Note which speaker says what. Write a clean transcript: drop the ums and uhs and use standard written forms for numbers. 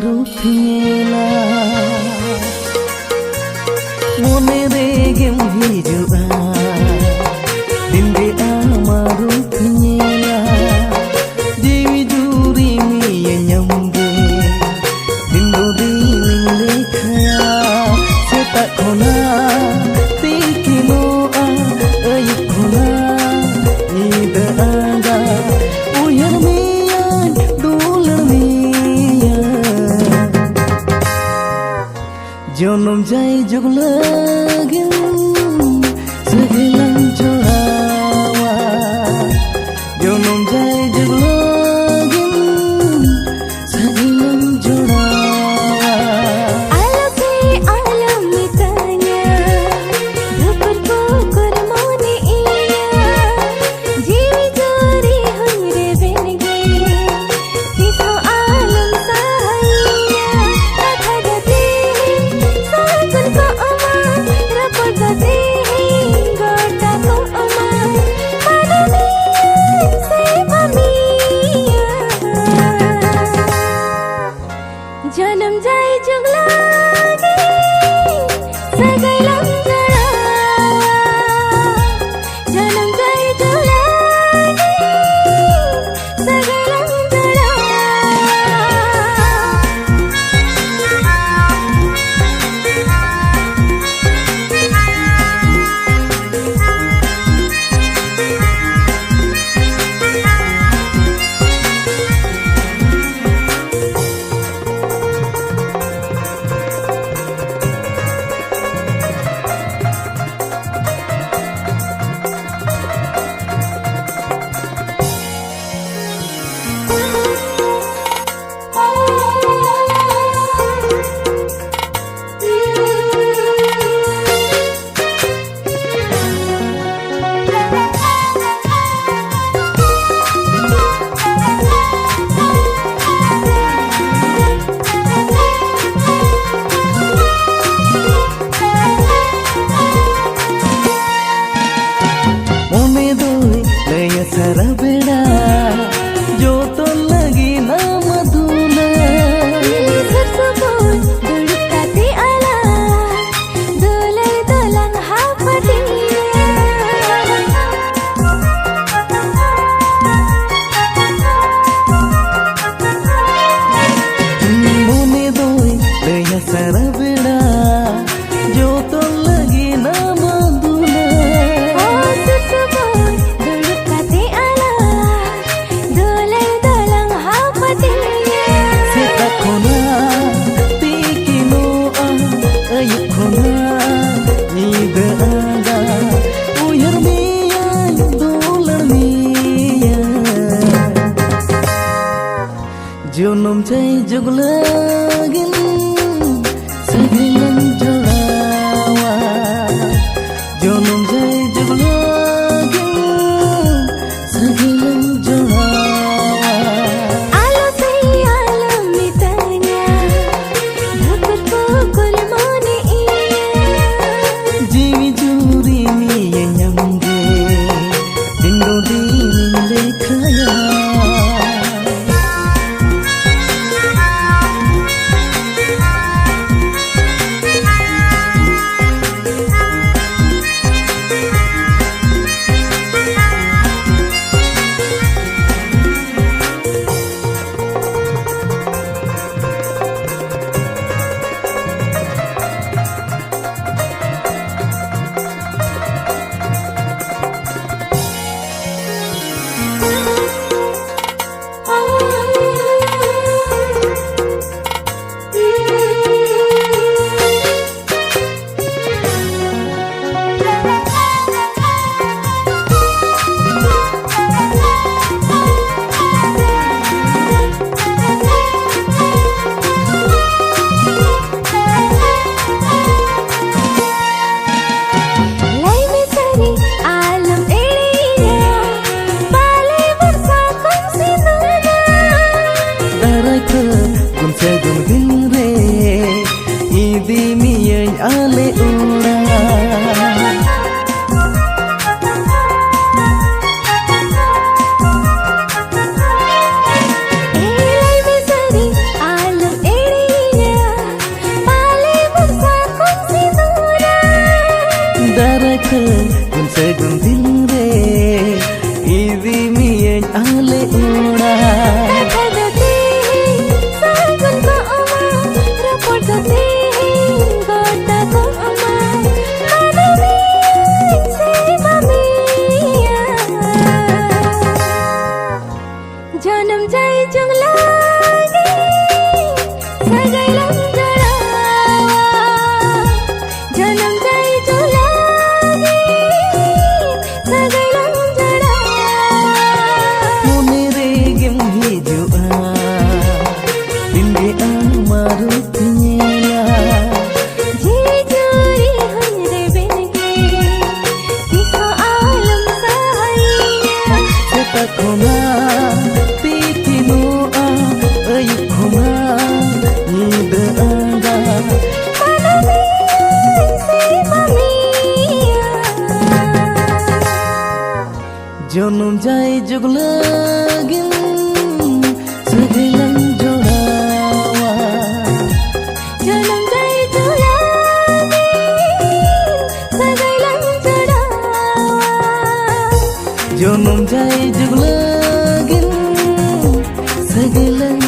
Speaker 1: rupiela mone regem hijua dinde amaru piela dewi juri mi nyambe dindo diling lekhaya setak khona tikino ayuk khona ida anga uyar miyan dular miya jonom jai juglagin segilang jorawa jonom jai juglagin segilang jorawa
Speaker 2: alase alam mitanya dapur kukur mone iya jiwi juri hungre benge siso alam sahaya katha gate sakun ko ama rapor gate gota ko ama padani se mamiya janam jai juglagi sagalam jarawa janam jai juglagi sagalam
Speaker 1: mone doi laya sarabeda jo to lagi na maduna
Speaker 2: Sersebut duduk kati ala dolai dolang hapatiya
Speaker 1: mone doi laya sarabeda jo to lagi na maduna
Speaker 2: Oh sersebut duduk kati ala dolai dolang hapatiya
Speaker 1: setak khona tikino ayuk khona ida anga uyar miya dular miya jonom jai juglagin segilang jorawa jonom jai juglagin segilang jorawa
Speaker 2: alase alam mitanya dapur kukur mone iya
Speaker 1: jiwi juri miya nyambe dindo diling lekhaya
Speaker 2: Elai misari alam
Speaker 1: gun segun dil re idi miyen ale ora
Speaker 2: Janam jai jung lagi sagai lang jarawa Janam jai jung lagi sagai lang jarawa
Speaker 1: mone re gem hijua dinde amaru tinyela
Speaker 2: jijuri hunre benge diso alam sahaya
Speaker 1: setakona Janam jai jug lagin sagilan jodawa
Speaker 2: Janam jai jug lagin sagilan jodawa
Speaker 1: Janam jai jug lagin sagilan